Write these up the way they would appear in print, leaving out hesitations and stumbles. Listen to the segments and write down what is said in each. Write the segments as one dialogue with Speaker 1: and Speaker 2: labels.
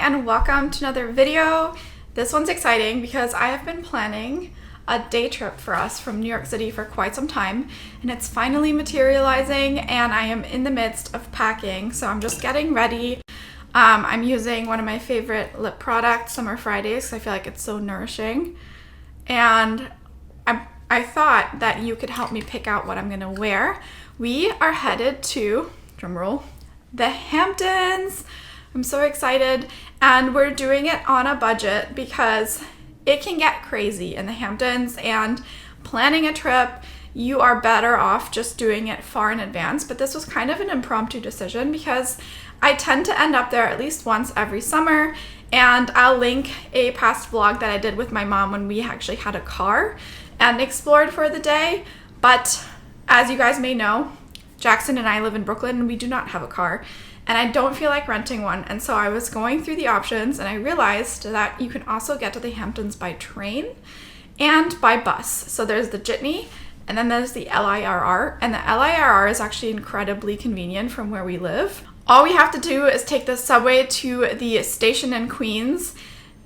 Speaker 1: and welcome to another video. This one's exciting because I have been planning a day trip for us from New York City for quite some time, and it's finally materializing, and I am in the midst of packing, so I'm just getting ready. I'm using one of my favorite lip products, Summer Fridays, because I feel like it's so nourishing, and I thought that you could help me pick out what I'm gonna wear. We are headed to, drumroll, the Hamptons. I'm so excited, and we're doing it on a budget because it can get crazy in the Hamptons, and planning a trip, you are better off just doing it far in advance. But this was kind of an impromptu decision because I tend to end up there at least once every summer, and I'll link a past vlog that I did with my mom when we actually had a car and explored for the day. But as you guys may know, Jackson and I live in Brooklyn and we do not have a car, and I don't feel like renting one. And so I was going through the options and I realized that you can also get to the Hamptons by train and by bus. So there's the Jitney and then there's the LIRR, and the LIRR is actually incredibly convenient from where we live. All we have to do is take the subway to the station in Queens,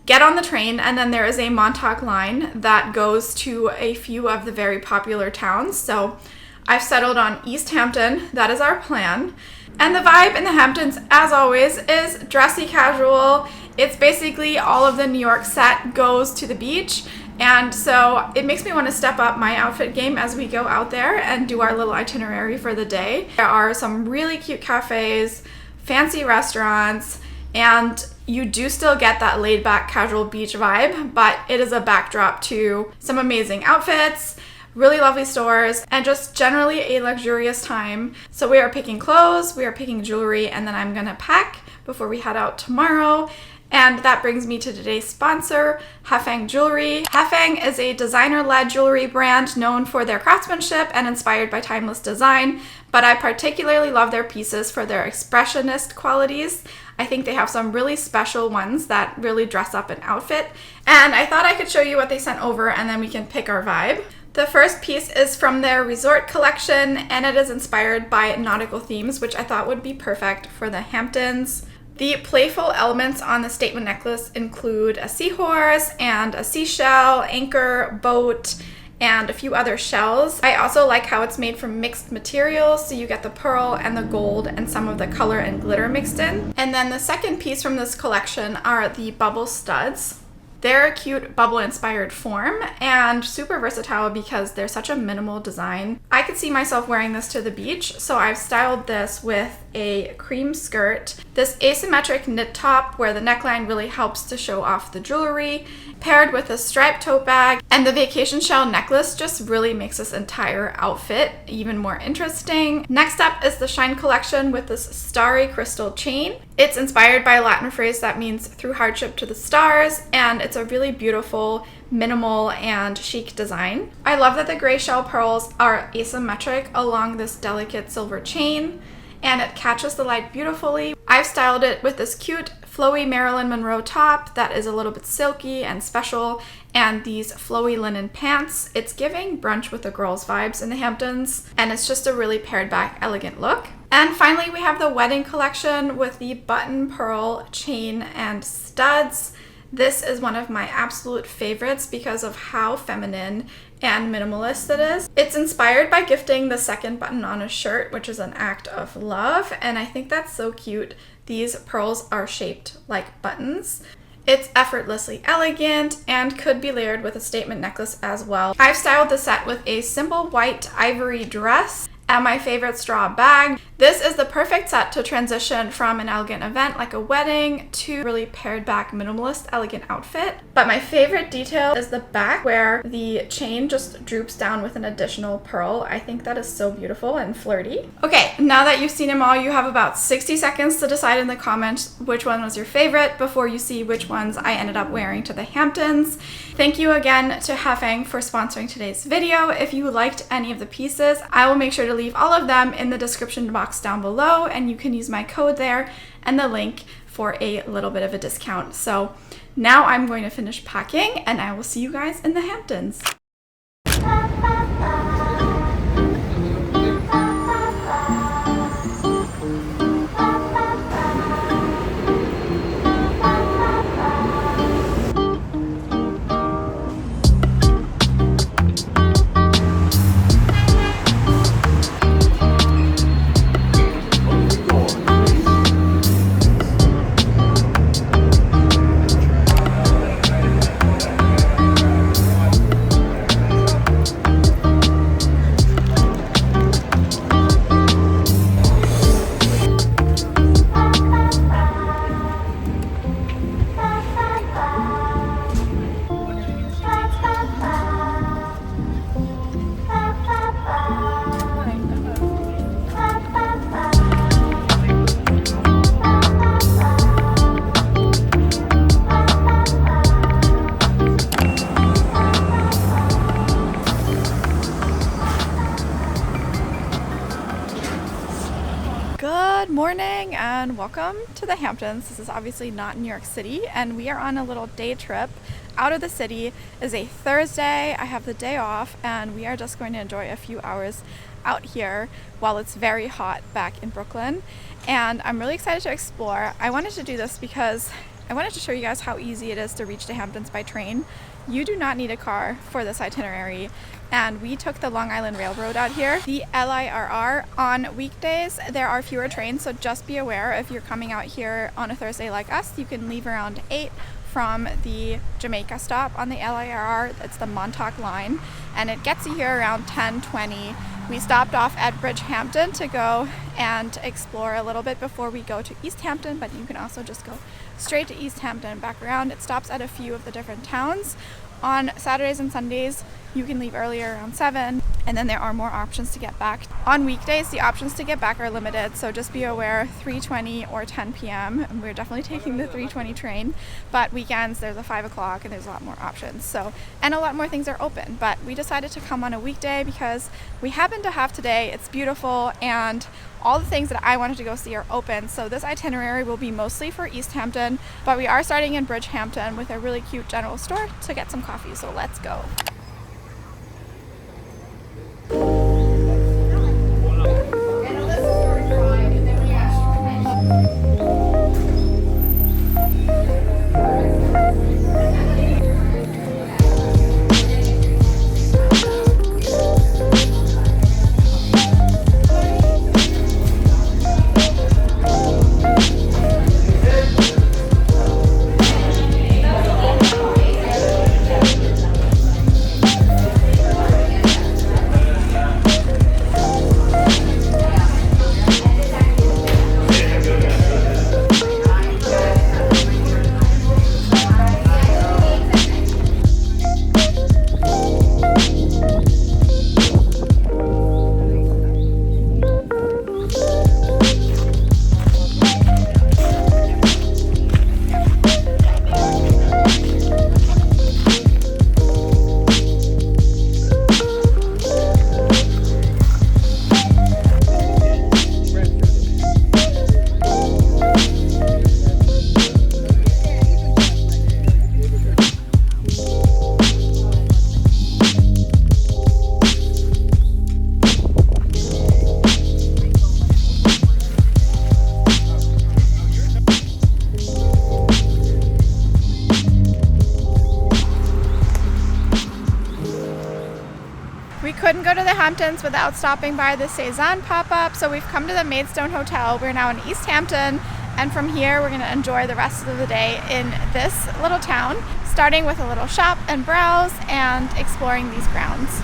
Speaker 1: get on the train, and then there is a Montauk line that goes to a few of the very popular towns. So I've settled on East Hampton. That is our plan. And the vibe in the Hamptons, as always, is dressy casual. It's basically all of the New York set goes to the beach. And so it makes me want to step up my outfit game as we go out there and do our little itinerary for the day. There are some really cute cafes, fancy restaurants, and you do still get that laid back casual beach vibe, but it is a backdrop to some amazing outfits, really lovely stores, and just generally a luxurious time. So we are picking clothes, we are picking jewelry, and then I'm gonna pack before we head out tomorrow. And that brings me to today's sponsor, HEFANG Jewelry. HEFANG is a designer-led jewelry brand known for their craftsmanship and inspired by timeless design, but I particularly love their pieces for their expressionist qualities. I think they have some really special ones that really dress up an outfit, and I thought I could show you what they sent over and then we can pick our vibe. The first piece is from their resort collection, and it is inspired by nautical themes, which I thought would be perfect for the Hamptons. The playful elements on the statement necklace include a seahorse and a seashell, anchor, boat, and a few other shells. I also like how it's made from mixed materials, so you get the pearl and the gold and some of the color and glitter mixed in. And then the second piece from this collection are the bubble studs. They're a cute bubble-inspired form and super versatile because they're such a minimal design. I could see myself wearing this to the beach, so I've styled this with a cream skirt, this asymmetric knit top where the neckline really helps to show off the jewelry, paired with a striped tote bag, and the vacation shell necklace just really makes this entire outfit even more interesting. Next up is the Shine collection with this starry crystal chain. It's inspired by a Latin phrase that means through hardship to the stars, and it's a really beautiful, minimal, and chic design. I love that the gray shell pearls are asymmetric along this delicate silver chain, and it catches the light beautifully. I've styled it with this cute flowy Marilyn Monroe top that is a little bit silky and special, and these flowy linen pants. It's giving brunch with the girls vibes in the Hamptons, and it's just a really pared back, elegant look. And finally, we have the wedding collection with the button pearl chain and studs. This is one of my absolute favorites because of how feminine and minimalist it is. It's inspired by gifting the second button on a shirt, which is an act of love, and I think that's so cute. These pearls are shaped like buttons. It's effortlessly elegant and could be layered with a statement necklace as well. I've styled the set with a simple white ivory dress and my favorite straw bag. This is the perfect set to transition from an elegant event like a wedding to really pared back, minimalist, elegant outfit. But my favorite detail is the back where the chain just droops down with an additional pearl. I think that is so beautiful and flirty. Okay, now that you've seen them all, you have about 60 seconds to decide in the comments which one was your favorite before you see which ones I ended up wearing to the Hamptons. Thank you again to HEFANG for sponsoring today's video. If you liked any of the pieces, I will make sure to leave all of them in the description box down below, and you can use my code there and the link for a little bit of a discount. So now I'm going to finish packing, and I will see you guys in the Hamptons. morning and welcome to the Hamptons. This is obviously not New York City and we are on a little day trip out of the city. It is a Thursday. I have the day off and we are just going to enjoy a few hours out here while it's very hot back in Brooklyn. And I'm really excited to explore. I wanted to do this because I wanted to show you guys how easy it is to reach the Hamptons by train. You do not need a car for this itinerary. And we took the Long Island Railroad out here, the LIRR. On weekdays, there are fewer trains, so just be aware if you're coming out here on a Thursday like us, you can leave around 8 from the Jamaica stop on the LIRR. It's the Montauk line, and it gets you here around 10:20. We stopped off at Bridgehampton to go and explore a little bit before we go to East Hampton, but you can also just go straight to East Hampton and back around. It stops at a few of the different towns. On Saturdays and Sundays, you can leave earlier around 7, and then there are more options to get back. On weekdays, the options to get back are limited, so just be aware 3:20 or 10 p.m. And we're definitely taking the 3:20 train, but weekends there's a 5 o'clock and there's a lot more options. So, and a lot more things are open, but we decided to come on a weekday because we happen to have today. It's beautiful and all the things that I wanted to go see are open. So this itinerary will be mostly for East Hampton, but we are starting in Bridgehampton with a really cute general store to get some coffee. So let's go. We couldn't go to the Hamptons without stopping by the Sezane pop-up, so we've come to the Maidstone Hotel. We're now in East Hampton, and from here we're going to enjoy the rest of the day in this little town, starting with a little shop and browse and exploring these grounds.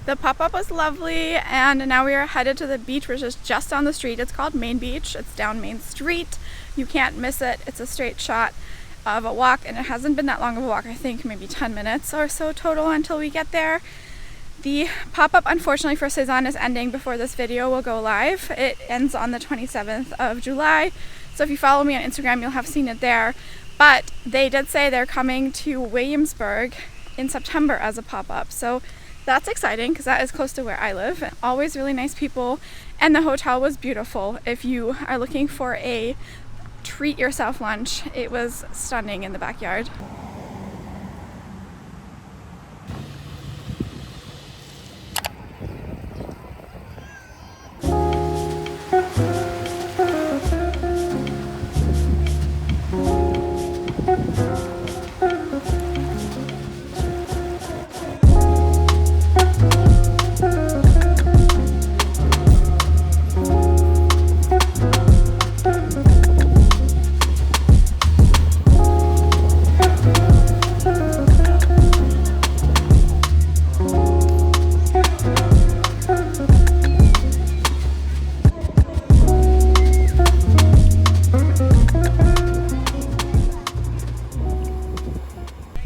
Speaker 1: The pop-up was lovely, and now we are headed to the beach, which is just down the street. It's called Main Beach. It's down Main Street. You can't miss it. It's a straight shot of a walk, and it hasn't been that long of a walk. I think maybe 10 minutes or so total until we get there. The pop-up, unfortunately, for Sezane is ending before this video will go live. It ends on the 27th of July, so if you follow me on Instagram, you'll have seen it there. But they did say they're coming to Williamsburg in September as a pop-up, so that's exciting because that is close to where I live. Always really nice people, and the hotel was beautiful. If you are looking for a treat yourself lunch, it was stunning in the backyard.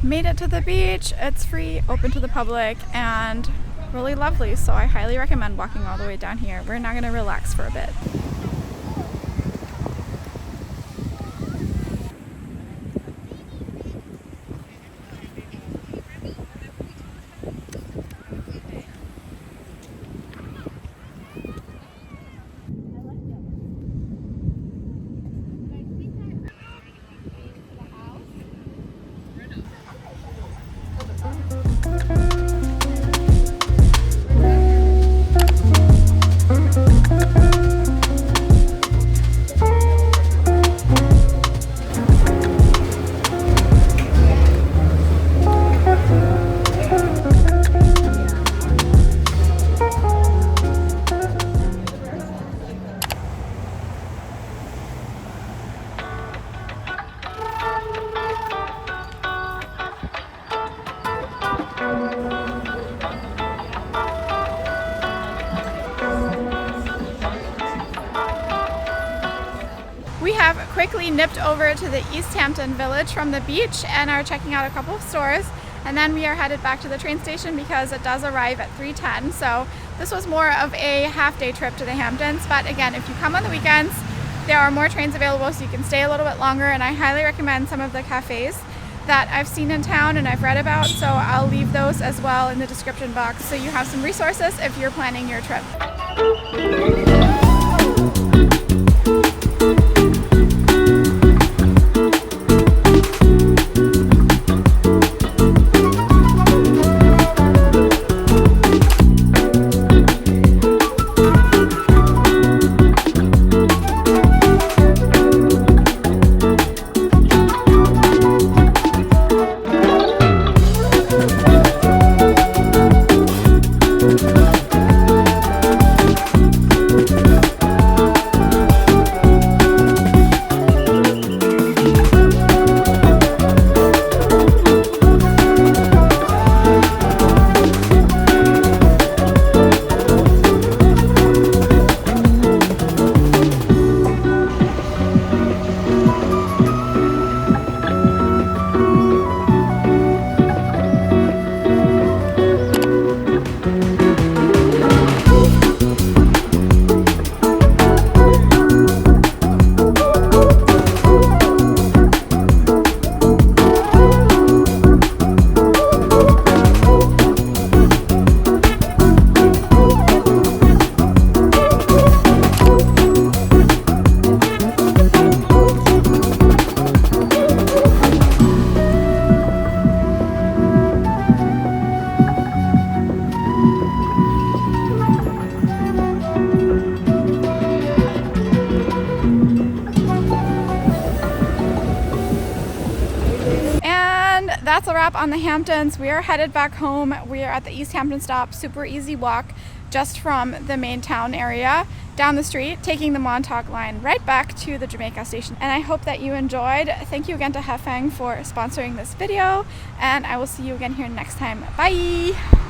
Speaker 1: Made it to the beach. It's free, open to the public, and really lovely, so I highly recommend walking all the way down here. We're now going to relax for a bit. We have quickly nipped over to the East Hampton village from the beach and are checking out a couple of stores, and then we are headed back to the train station because it does arrive at 3:10. So this was more of a half-day trip to the Hamptons, but again, if you come on the weekends, there are more trains available so you can stay a little bit longer, and I highly recommend some of the cafes that I've seen in town and I've read about, so I'll leave those as well in the description box so you have some resources if you're planning your trip. That's a wrap on the Hamptons. We are headed back home. We are at the East Hampton stop. Super easy walk just from the main town area down the street, taking the Montauk line right back to the Jamaica station. And I hope that you enjoyed. Thank you again to HEFANG for sponsoring this video, and I will see you again here next time. Bye!